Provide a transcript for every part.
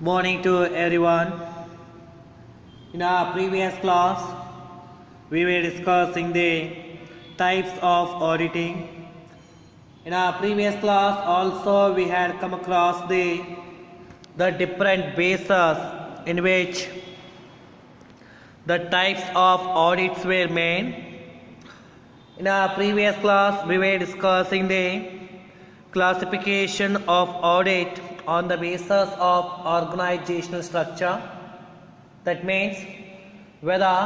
Morning to everyone. In our previous class, we were discussing the types of auditing. In our previous class, also we had come across the different bases in which the types of audits were made. In our previous class, we were discussing the classification of audit on the basis of organizational structure. That means whether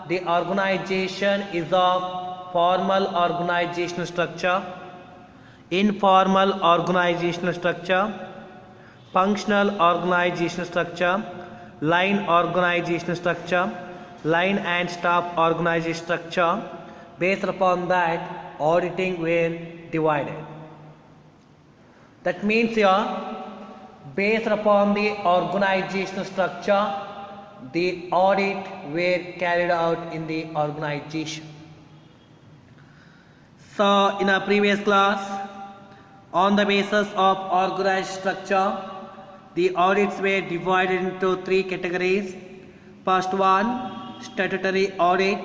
the organization is of formal organizational structure, informal organizational structure, functional organizational structure, line organizational structure, line and staff organizational structure. Based upon that, auditing were divided. That means here, based upon the organizational structure, the audit were carried out in the organization. So, in our previous class, on the basis of organized structure, the audits were divided into three categories. First one, statutory audit.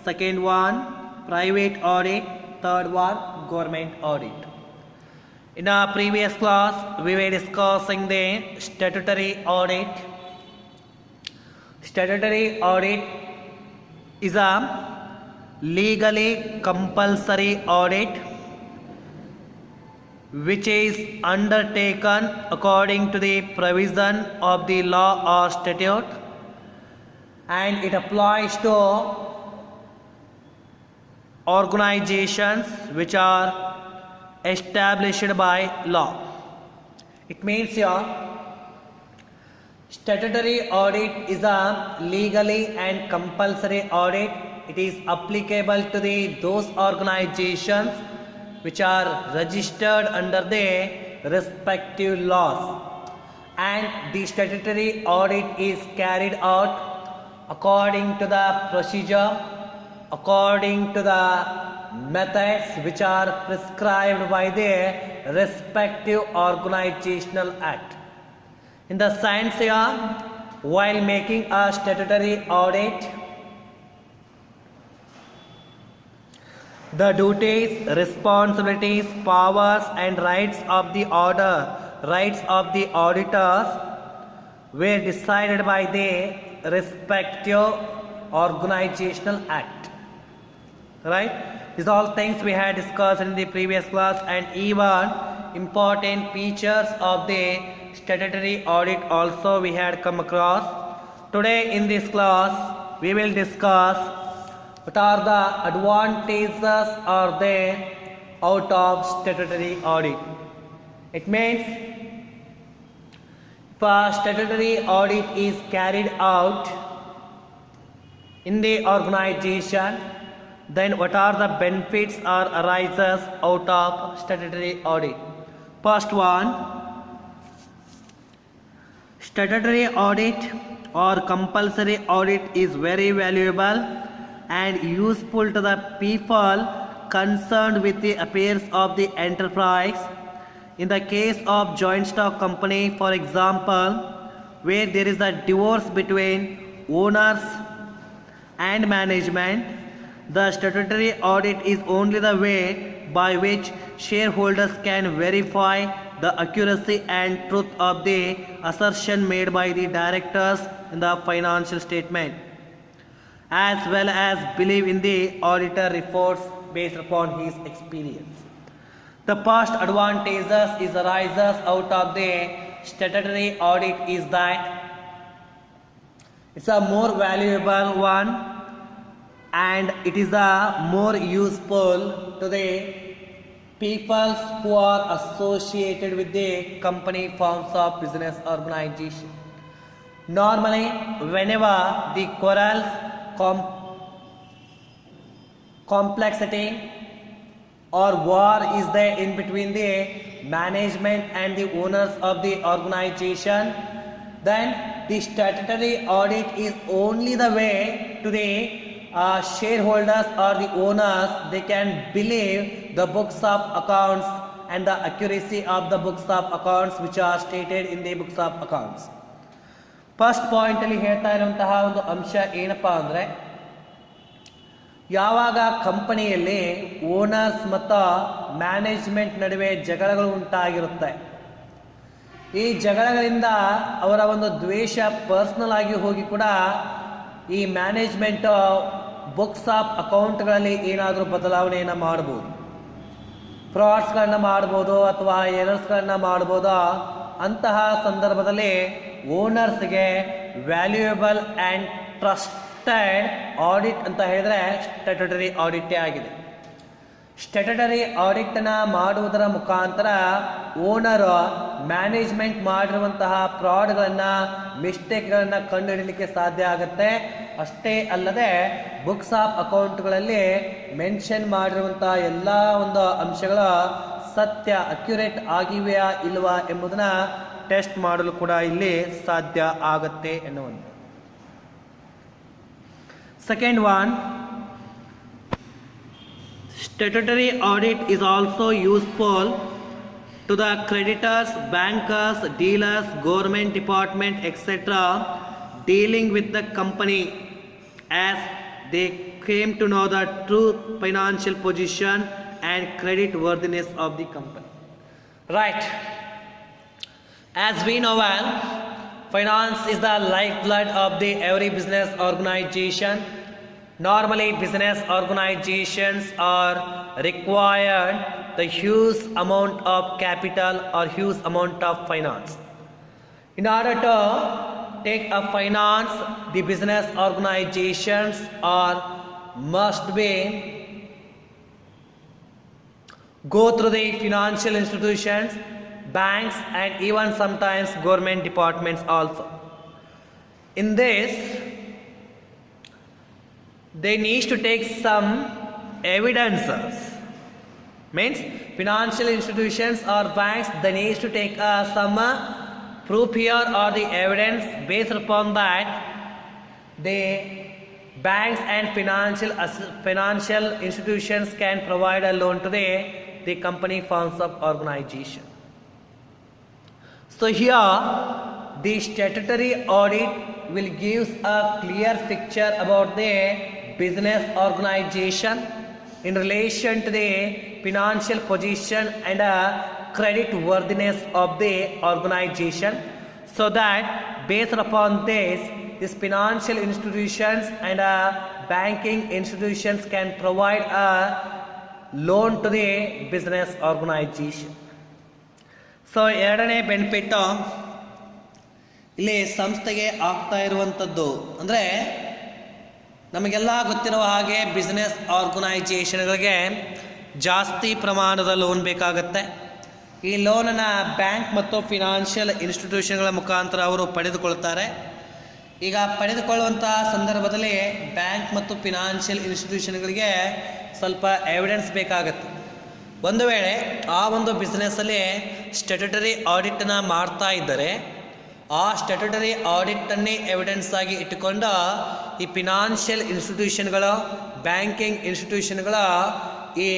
Second one, private audit. Third one, government audit. In our previous class, we were discussing the statutory audit. Statutory audit is a legally compulsory audit which is undertaken according to the provision of the law or statute, and it applies to organizations which are established by law. It means here, statutory audit is a legally and compulsory audit. It is applicable to those organizations which are registered under the respective laws, and the statutory audit is carried out according to the procedure, according to the methods which are prescribed by the respective organizational act. In the sense here, while making a statutory audit, the duties, responsibilities, powers and rights of the auditors were decided by the respective organizational act. Right? These all things we had discussed in the previous class, and even important features of the statutory audit also we had come across. Today in this class, we will discuss what are the advantages are there out of statutory audit. It means if a statutory audit is carried out in the organization, then what are the benefits or arises out of statutory audit? First one, statutory audit or compulsory audit is very valuable and useful to the people concerned with the affairs of the enterprise. In the case of joint stock company, for example, where there is a divorce between owners and management, the statutory audit is only the way by which shareholders can verify the accuracy and truth of the assertion made by the directors in the financial statement, as well as believe in the auditor reports based upon his experience. The first advantages is arises out of the statutory audit is that it's a more valuable one, and it is a more useful to the people who are associated with the company forms of business organization. Normally, whenever the quarrels, complexity or war is there in between the management and the owners of the organization, then the statutory audit is only the way to the shareholders or the owners, they can believe the books of accounts and the accuracy of the books of accounts which are stated in the books of accounts. First ಪಾಯಿಂಟಲ್ಲಿ ಹೇಳ್ತಾ ಇರುವಂತಹ ಒಂದು ಅಂಶ ಏನಪ್ಪ ಅಂದರೆ, ಯಾವಾಗ ಕಂಪನಿಯಲ್ಲಿ owners ಮತ್ತು ಮ್ಯಾನೇಜ್ಮೆಂಟ್ ನಡುವೆ ಜಗಳಗಳು ಉಂಟಾಗಿರುತ್ತೆ, ಈ ಜಗಳಗಳಿಂದ ಅವರ ಒಂದು ದ್ವೇಷ ಪರ್ಸ್ನಲ್ ಆಗಿ ಹೋಗಿ ಕೂಡ ಈ ಮ್ಯಾನೇಜ್ಮೆಂಟ್ ಬುಕ್ಸ್ ಆಫ್ ಅಕೌಂಟ್ಗಳಲ್ಲಿ ಏನಾದರೂ ಬದಲಾವಣೆಯನ್ನು ಮಾಡ್ಬೋದು, ಫ್ರಾಡ್ಸ್ಗಳನ್ನ ಮಾಡ್ಬೋದು ಅಥವಾ ಎರರ್ಸ್ಗಳನ್ನ ಮಾಡ್ಬೋದು. ಅಂತಹ ಸಂದರ್ಭದಲ್ಲಿ ಓನರ್ಸ್ಗೆ ವ್ಯಾಲ್ಯೂಯಬಲ್ ಆ್ಯಂಡ್ ಟ್ರಸ್ಟೆಡ್ ಆಡಿಟ್ ಅಂತ ಹೇಳಿದರೆ ಸ್ಟ್ಯಾಟ್ಯುಟರಿ ಆಡಿಟೇ ಆಗಿದೆ. ಸ್ಟ್ಯಾಟ್ಯುಟರಿ ಆಡಿಟನ್ನು ಮಾಡುವುದರ ಮುಖಾಂತರ ಓನರ್ ಮ್ಯಾನೇಜ್ಮೆಂಟ್ ಮಾಡಿರುವಂತಹ ಫ್ರಾಡ್ಗಳನ್ನು, ಮಿಸ್ಟೇಕ್ಗಳನ್ನು ಕಂಡುಹಿಡಲಿಕ್ಕೆ ಸಾಧ್ಯ ಆಗುತ್ತೆ. ಅಷ್ಟೇ ಅಲ್ಲದೆ ಬುಕ್ಸ್ ಆಫ್ ಅಕೌಂಟ್ಗಳಲ್ಲಿ ಮೆನ್ಷನ್ ಮಾಡಿರುವಂತಹ ಎಲ್ಲ ಒಂದು ಅಂಶಗಳು ಸತ್ಯ, ಅಕ್ಯುರೇಟ್ ಆಗಿವೆಯಾ ಇಲ್ವಾ ಎಂಬುದನ್ನು ಟೆಸ್ಟ್ ಮಾಡಲು ಕೂಡ ಇಲ್ಲಿ ಸಾಧ್ಯ ಆಗುತ್ತೆ ಎನ್ನುವಂಥ. Second one, statutory audit is also useful to the creditors, bankers, dealers, government department, etc. dealing with the company, as they came to know the true financial position and credit worthiness of the company. Right. As we know well, finance is the lifeblood of the every business organization. Normally, business organizations are required the huge amount of capital or huge amount of finance. In order to take a finance, the business organizations must be go through the financial institutions, banks, and even sometimes government departments also. In this, they need to take some evidences. Means financial institutions or banks, they need to take some proof here or the evidence. Based upon that, the banks and financial institutions can provide a loan to the company forms of organization. So here the statutory audit will give a clear picture about the business organization in relation to the financial position and credit worthiness of the organization, so that based upon this financial institutions and banking institutions can provide a loan to the business organization. So ಎರಡನೇ benefit ಇಲ್ಲಿ ಸಂಸ್ಥೆಗೆ ಆಗ್ತಾ ಇರುವಂಥದ್ದು ಅಂದರೆ, ನಮಗೆಲ್ಲ ಗೊತ್ತಿರುವ ಹಾಗೆ business ಆರ್ಗನೈಜೇಷನ್ಗಳಿಗೆ ಜಾಸ್ತಿ ಪ್ರಮಾಣದ ಲೋನ್ ಬೇಕಾಗುತ್ತೆ. ಈ ಲೋನನ್ನು ಬ್ಯಾಂಕ್ ಮತ್ತು ಫಿನಾನ್ಷಿಯಲ್ ಇನ್ಸ್ಟಿಟ್ಯೂಷನ್ಗಳ ಮುಖಾಂತರ ಅವರು ಪಡೆದುಕೊಳ್ತಾರೆ. ಈಗ ಪಡೆದುಕೊಳ್ಳುವಂಥ ಸಂದರ್ಭದಲ್ಲಿ ಬ್ಯಾಂಕ್ ಮತ್ತು ಫಿನಾನ್ಷಿಯಲ್ ಇನ್ಸ್ಟಿಟ್ಯೂಷನ್ಗಳಿಗೆ ಸ್ವಲ್ಪ ಎವಿಡೆನ್ಸ್ ಬೇಕಾಗುತ್ತೆ. ಒಂದು ವೇಳೆ ಆ ಒಂದು ಬಿಸ್ನೆಸ್ಸಲ್ಲಿ ಸ್ಟ್ಯಾಟ್ಯುಟರಿ ಆಡಿಟನ್ನು ಮಾಡ್ತಾ ಇದ್ದರೆ, ಆ ಸ್ಟ್ಯಾಟ್ಯುಟರಿ ಆಡಿಟನ್ನೇ ಎವಿಡೆನ್ಸ್ ಆಗಿ ಇಟ್ಟುಕೊಂಡು ಈ ಫಿನಾನ್ಷಿಯಲ್ ಇನ್ಸ್ಟಿಟ್ಯೂಷನ್ಗಳು, ಬ್ಯಾಂಕಿಂಗ್ ಇನ್ಸ್ಟಿಟ್ಯೂಷನ್ಗಳು ಈ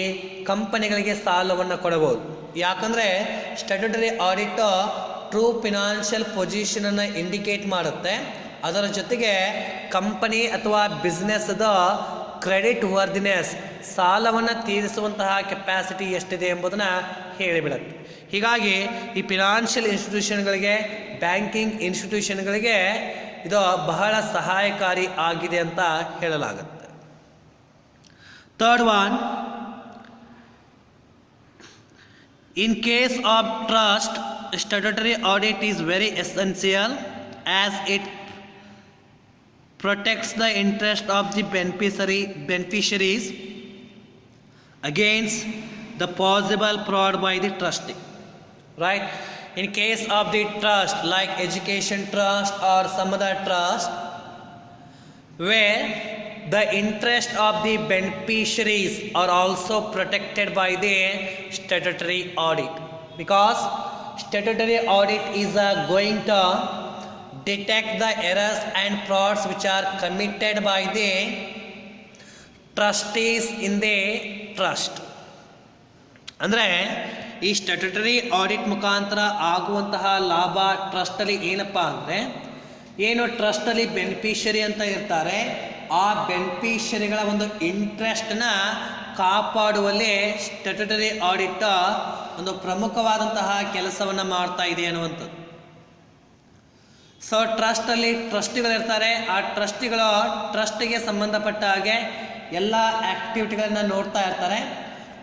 ಕಂಪನಿಗಳಿಗೆ ಸಾಲವನ್ನು ಕೊಡಬಹುದು. ಯಾಕಂದರೆ ಸ್ಟ್ಯಾಟ್ಯುಟರಿ ಆಡಿಟು ಟ್ರೂ ಫಿನಾನ್ಷಿಯಲ್ ಪೊಸಿಷನನ್ನು ಇಂಡಿಕೇಟ್ ಮಾಡುತ್ತೆ. ಅದರ ಜೊತೆಗೆ ಕಂಪನಿ ಅಥವಾ ಬಿಸ್ನೆಸ್ದ ಕ್ರೆಡಿಟ್ ವರ್ದಿನೆಸ್, ಸಾಲವನ್ನು ತೀರಿಸುವಂತಹ ಕೆಪಾಸಿಟಿ ಎಷ್ಟಿದೆ ಎಂಬುದನ್ನು ಹೇಳಿಬಿಡುತ್ತೆ. ಹೀಗಾಗಿ ಈ ಫಿನಾನ್ಷಿಯಲ್ ಇನ್ಸ್ಟಿಟ್ಯೂಷನ್ಗಳಿಗೆ, ಬ್ಯಾಂಕಿಂಗ್ ಇನ್ಸ್ಟಿಟ್ಯೂಷನ್ಗಳಿಗೆ ಇದು ಬಹಳ ಸಹಾಯಕಾರಿ ಆಗಿದೆ ಅಂತ ಹೇಳಲಾಗುತ್ತೆ. Third one, in case of trust, statutory audit is very essential as it protects the interest of the beneficiaries against the possible fraud by the trustee. Right? In case of the trust like education trust or some other trust, where the interest of the beneficiaries are also protected by the statutory audit, because statutory audit is going to detect the errors and frauds which are committed by the trustees in the trust. ಅಂದರೆ ಈ statutory audit ಮುಖಾಂತರ ಆಗುವಂತಹ ಲಾಭ ಟ್ರಸ್ಟಲ್ಲಿ ಏನಪ್ಪ ಅಂದರೆ, ಏನು ಟ್ರಸ್ಟಲ್ಲಿ beneficiary ಅಂತ ಇರ್ತಾರೆ, ಆ ಬೆನಿಫಿಷರಿಗಳ ಒಂದು ಇಂಟ್ರೆಸ್ಟ್ನ ಕಾಪಾಡುವಲ್ಲಿ ಸ್ಟ್ಯಾಟ್ಯುಟರಿ ಆಡಿಟ್ ಒಂದು ಪ್ರಮುಖವಾದಂತಹ ಕೆಲಸವನ್ನು ಮಾಡ್ತಾ ಇದೆ ಅನ್ನುವಂಥದ್ದು. ಸೊ ಟ್ರಸ್ಟಲ್ಲಿ ಟ್ರಸ್ಟಿಗಳಿರ್ತಾರೆ, ಆ ಟ್ರಸ್ಟಿಗಳು ಟ್ರಸ್ಟಿಗೆ ಸಂಬಂಧಪಟ್ಟ ಹಾಗೆ ಎಲ್ಲ ಆ್ಯಕ್ಟಿವಿಟಿಗಳನ್ನು ನೋಡ್ತಾ ಇರ್ತಾರೆ.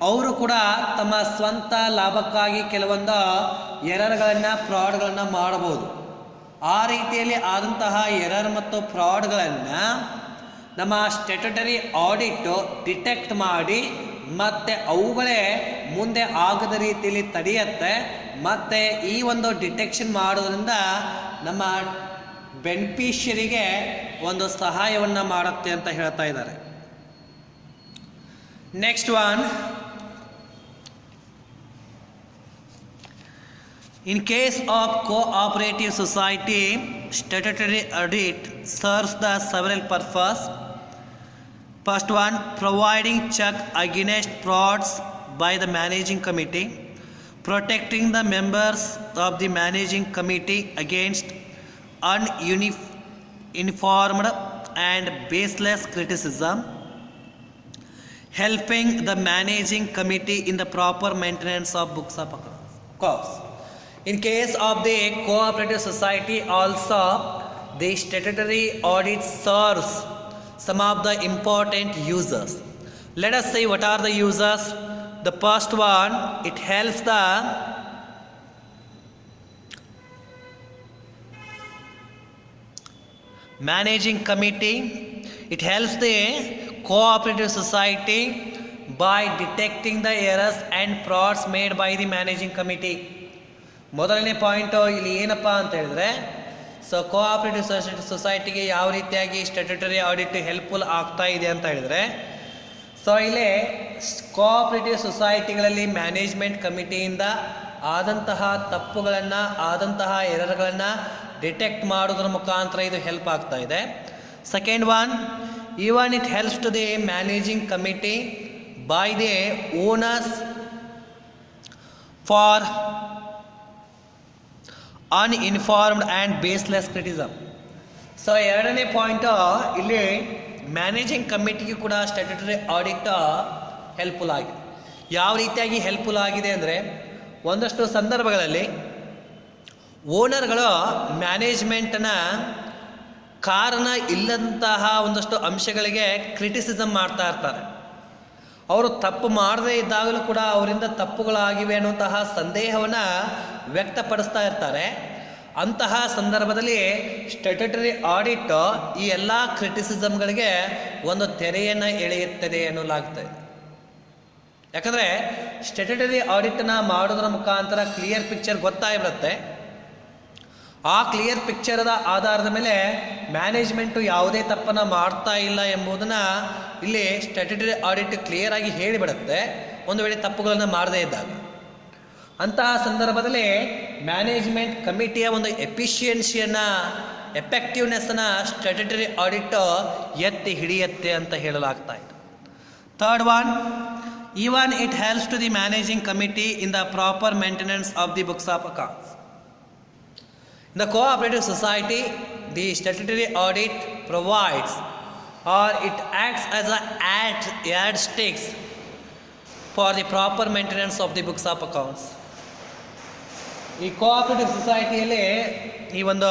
ಅವರು ಕೂಡ ತಮ್ಮ ಸ್ವಂತ ಲಾಭಕ್ಕಾಗಿ ಕೆಲವೊಂದು ಎರರ್ಗಳನ್ನು ಫ್ರಾಡ್ಗಳನ್ನು ಮಾಡಬಹುದು. ಆ ರೀತಿಯಲ್ಲಿ ಆದಂತಹ ಎರರ್ ಮತ್ತು ಫ್ರಾಡ್ಗಳನ್ನು ನಮ್ಮ ಸ್ಟ್ಯಾಟ್ಯುಟರಿ ಆಡಿಟ್ ಡಿಟೆಕ್ಟ್ ಮಾಡಿ ಮತ್ತು ಅವುಗಳೇ ಮುಂದೆ ಆಗದ ರೀತಿಯಲ್ಲಿ ತಡೆಯುತ್ತೆ. ಮತ್ತು ಈ ಒಂದು ಡಿಟೆಕ್ಷನ್ ಮಾಡೋದ್ರಿಂದ ನಮ್ಮ ಬೆನಿಫಿಷರಿಗೆ ಒಂದು ಸಹಾಯವನ್ನು ಮಾಡುತ್ತೆ ಅಂತ ಹೇಳ್ತಾ ಇದ್ದಾರೆ. Next one, in case of cooperative society, statutory audit serves the several purposes. First one, providing check against frauds by the managing committee, protecting the members of the managing committee against uninformed and baseless criticism, helping the managing committee in the proper maintenance of books of accounts. In case of the cooperative society also, the statutory audit serves some of the important users. Let us see what are the users. The first one, it helps the managing committee. It helps the cooperative society by detecting the errors and frauds made by the managing committee. ಮೊದಲನೇ point ಇಲ್ಲಿ ಏನಪ್ಪ ಅಂತ ಹೇಳಿದ್ರೆ, so cooperative ಸೊಸೈಟಿಗೆ ಯಾವ ರೀತಿಯಾಗಿ statutory audit helpful ಆಗ್ತಾ ಇದೆ ಅಂತ ಹೇಳಿದ್ರೆ, ಸೊ ಇಲ್ಲಿ ಕೋಆಪರೇಟಿವ್ ಸೊಸೈಟಿಗಳಲ್ಲಿ ಮ್ಯಾನೇಜ್ಮೆಂಟ್ ಕಮಿಟಿಯಿಂದ ಆದಂತಹ ತಪ್ಪುಗಳನ್ನು, ಆದಂತಹ ಎರರ್ಗಳನ್ನು ಡಿಟೆಕ್ಟ್ ಮಾಡೋದ್ರ ಮುಖಾಂತರ ಇದು ಹೆಲ್ಪ್ ಆಗ್ತಾ ಇದೆ. Second one, even it helps to the managing committee by the owners for uninformed and baseless criticism. So ಎರಡನೇ ಪಾಯಿಂಟು, ಇಲ್ಲಿ ಮ್ಯಾನೇಜಿಂಗ್ ಕಮಿಟಿಗೆ ಕೂಡ ಸ್ಟ್ಯಾಟ್ಯುಟರಿ ಆಡಿಟ್ ಹೆಲ್ಪ್ಫುಲ್ ಆಗಿದೆ. ಯಾವ ರೀತಿಯಾಗಿ ಹೆಲ್ಪ್ಫುಲ್ ಆಗಿದೆ ಅಂದರೆ, ಒಂದಷ್ಟು ಸಂದರ್ಭಗಳಲ್ಲಿ ಓನರ್ಗಳು ಮ್ಯಾನೇಜ್ಮೆಂಟ್ನ ಕಾರಣ ಇಲ್ಲದಂತಹ ಒಂದಷ್ಟು ಅಂಶಗಳಿಗೆ ಕ್ರಿಟಿಸಿಸಮ್ ಮಾಡ್ತಾ ಇರ್ತಾರೆ. ಅವರು ತಪ್ಪು ಮಾಡದೇ ಇದ್ದಾಗಲೂ ಕೂಡ ಅವರಿಂದ ತಪ್ಪುಗಳಾಗಿವೆ ಅನ್ನುವಂತಹ ಸಂದೇಹವನ್ನು ವ್ಯಕ್ತಪಡಿಸ್ತಾ ಇರ್ತಾರೆ. ಅಂತಹ ಸಂದರ್ಭದಲ್ಲಿ ಸ್ಟ್ಯಾಟ್ಯುಟರಿ ಆಡಿಟ್ ಈ ಎಲ್ಲ ಕ್ರಿಟಿಸಿಸಮ್ಗಳಿಗೆ ಒಂದು ತೆರೆಯನ್ನು ಎಳೆಯುತ್ತದೆ ಎನ್ನಲಾಗ್ತದೆ. ಯಾಕಂದರೆ ಸ್ಟ್ಯಾಟ್ಯುಟರಿ ಆಡಿಟನ್ನು ಮಾಡೋದ್ರ ಮುಖಾಂತರ ಕ್ಲಿಯರ್ ಪಿಕ್ಚರ್ ಗೊತ್ತಾಗಿಬಿಡುತ್ತೆ. ಆ ಕ್ಲಿಯರ್ ಪಿಕ್ಚರದ ಆಧಾರದ ಮೇಲೆ ಮ್ಯಾನೇಜ್ಮೆಂಟು ಯಾವುದೇ ತಪ್ಪನ್ನು ಮಾಡ್ತಾ ಇಲ್ಲ ಎಂಬುದನ್ನು ಇಲ್ಲಿ ಸ್ಟ್ಯಾಟ್ಯುಟರಿ ಆಡಿಟ್ ಕ್ಲಿಯರ್ ಆಗಿ ಹೇಳಿಬಿಡುತ್ತೆ, ಒಂದು ವೇಳೆ ತಪ್ಪುಗಳನ್ನು ಮಾಡದೇ ಇದ್ದಾಗ. ಅಂತಹ ಸಂದರ್ಭದಲ್ಲಿ ಮ್ಯಾನೇಜ್ಮೆಂಟ್ ಕಮಿಟಿಯ ಒಂದು ಎಫಿಷಿಯನ್ಸಿಯನ್ನು, ಎಫೆಕ್ಟಿವ್ನೆಸ್ಸನ್ನು ಸ್ಟ್ಯಾಟ್ಯುಟರಿ ಆಡಿಟ್ ಎತ್ತಿ ಹಿಡಿಯುತ್ತೆ ಅಂತ ಹೇಳಲಾಗ್ತಾ ಇತ್ತು. Third one, even it helps to the managing committee in the proper maintenance of the books of accounts. In the cooperative society, the statutory audit provides or it acts as a yardsticks for the proper maintenance of the books of accounts. ಈ cooperative ಸೊಸೈಟಿಯಲ್ಲಿ ಈ ಒಂದು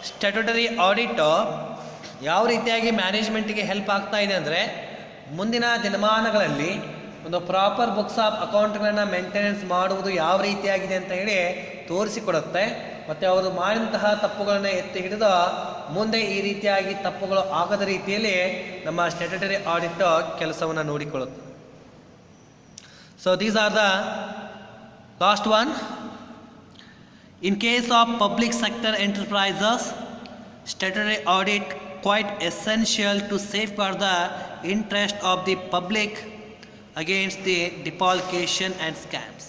statutory audit ಯಾವ ರೀತಿಯಾಗಿ ಮ್ಯಾನೇಜ್ಮೆಂಟಿಗೆ help ಆಗ್ತಾ ಇದೆ ಅಂದರೆ, ಮುಂದಿನ ದಿನಮಾನಗಳಲ್ಲಿ ಒಂದು ಪ್ರಾಪರ್ ಬುಕ್ಸ್ ಆಫ್ ಅಕೌಂಟ್ಗಳನ್ನು ಮೇಂಟೆನೆನ್ಸ್ ಮಾಡುವುದು ಯಾವ ರೀತಿಯಾಗಿದೆ ಅಂತ ಹೇಳಿ ತೋರಿಸಿಕೊಡುತ್ತೆ. ಮತ್ತು ಅವರು ಮಾಡಿದಂತಹ ತಪ್ಪುಗಳನ್ನು ಎತ್ತಿ ಹಿಡಿದು ಮುಂದೆ ಈ ರೀತಿಯಾಗಿ ತಪ್ಪುಗಳು ಆಗದ ರೀತಿಯಲ್ಲಿ ನಮ್ಮ ಸ್ಟ್ಯಾಟ್ಯುಟರಿ ಆಡಿಟ್ ಕೆಲಸವನ್ನು ನೋಡಿಕೊಳ್ಳುತ್ತೆ. So these are the last one. In case of public sector enterprises, statutory audit quite essential to safeguard the interest of the public against the defalcation and scams.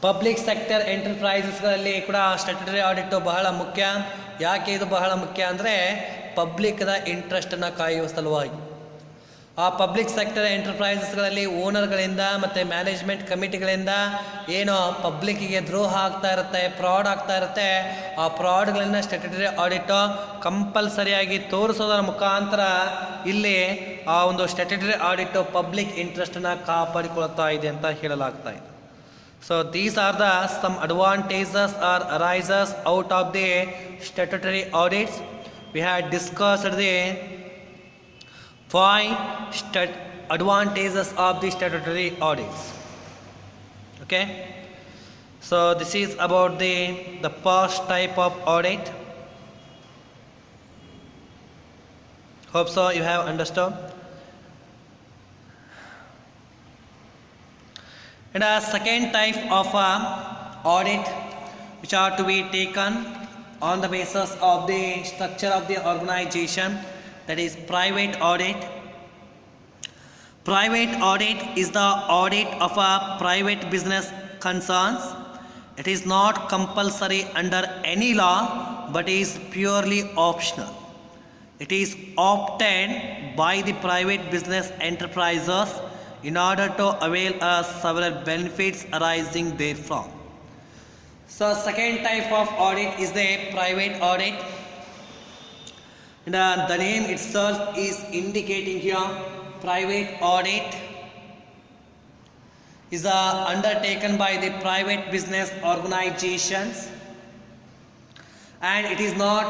Public sector ಎಂಟರ್ಪ್ರೈಸಸ್ಗಳಲ್ಲಿ ಕೂಡ statutory audit ಬಹಳ ಮುಖ್ಯ. ಯಾಕೆ ಇದು ಬಹಳ ಮುಖ್ಯ ಅಂದರೆ, ಪಬ್ಲಿಕ್ದ ಇಂಟ್ರೆಸ್ಟನ್ನು ಕಾಯುವ ಸಲುವಾಗಿ. ಆ ಪಬ್ಲಿಕ್ ಸೆಕ್ಟರ್ ಎಂಟರ್ಪ್ರೈಸಸ್ಗಳಲ್ಲಿ ಓನರ್ಗಳಿಂದ ಮತ್ತು ಮ್ಯಾನೇಜ್ಮೆಂಟ್ ಕಮಿಟಿಗಳಿಂದ ಏನೋ ಪಬ್ಲಿಕ್ಕಿಗೆ ದ್ರೋಹ ಆಗ್ತಾ ಇರುತ್ತೆ, ಫ್ರಾಡ್ ಆಗ್ತಾ ಇರುತ್ತೆ, ಆ ಫ್ರಾಡ್ಗಳನ್ನು ಸ್ಟ್ಯಾಟ್ಯುಟರಿ ಆಡಿಟು ಕಂಪಲ್ಸರಿಯಾಗಿ ತೋರಿಸೋದರ ಮುಖಾಂತರ ಇಲ್ಲಿ ಆ ಒಂದು ಸ್ಟ್ಯಾಟ್ಯುಟರಿ ಆಡಿಟು ಪಬ್ಲಿಕ್ ಇಂಟ್ರೆಸ್ಟನ್ನು ಕಾಪಾಡಿಕೊಳ್ತಾ ಇದೆ ಅಂತ ಹೇಳಲಾಗ್ತಾ ಇದೆ. So these are the some advantages or arises out of the statutory audits. We had discussed the 5 advantages of the statutory audits. Okay, so this is about the first type of audit. Hope so you have understood. And a second type of audit which are to be taken on the basis of the structure of the organization, that is private audit. Private audit is the audit of a private business concerns. It is not compulsory under any law but is purely optional. It is opted by the private business enterprises in order to avail us several benefits arising therefrom. So second type of audit is the private audit. And the name itself is indicating here, private audit is undertaken by the private business organizations, and it is not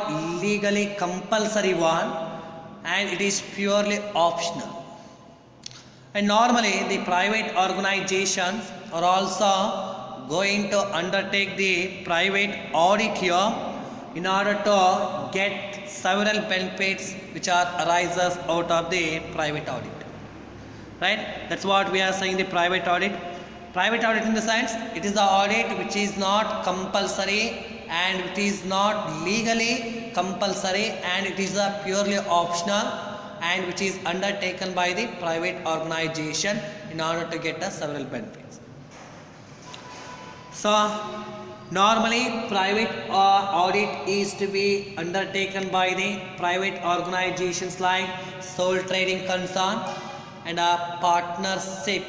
legally compulsory one, and it is purely optional. And normally the private organizations are also going to undertake the private audit here in order to get several benefits which are arises out of the private audit. Right? That's what we are saying, the private audit. Private audit in the sense, it is the audit which is not compulsory and it is not legally compulsory, and it is a purely optional, and which is undertaken by the private organization in order to get us several benefits. So normally private audit is to be undertaken by the private organizations like sole trading concern and partnership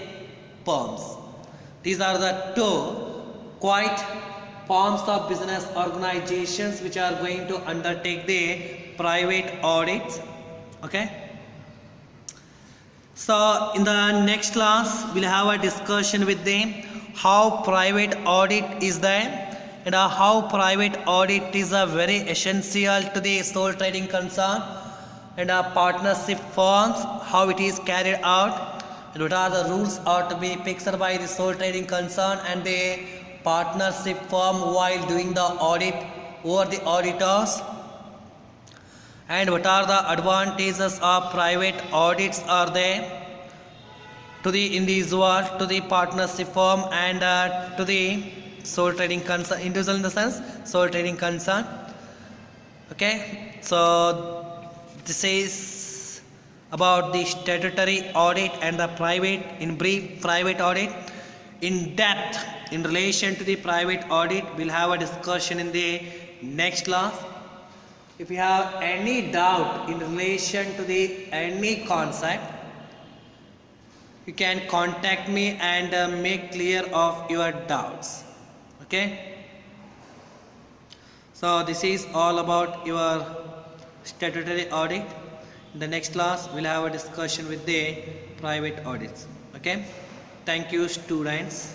firms. These are the two quite forms of business organizations which are going to undertake the private audits. Okay, so in the next class we'll have a discussion with them how private audit is there, and how private audit is a very essential to the sole trading concern and partnership firms, how it is carried out, and what are the rules are to be fixed by the sole trading concern and the partnership firm while doing the audit over the auditors, and what are the advantages of private audits are there to the individual, to the partnership firm, and to the sole trading concern, individual in the sense sole trading concern. Okay, so this is about the statutory audit and the private, in brief, private audit. In depth in relation to the private audit we'll have a discussion in the next class. If you have any doubt in relation to the any concept, you can contact me and make clear of your doubts. Okay, so this is all about your statutory audit. In the next class we'll have a discussion with the private audits. Okay, thank you students.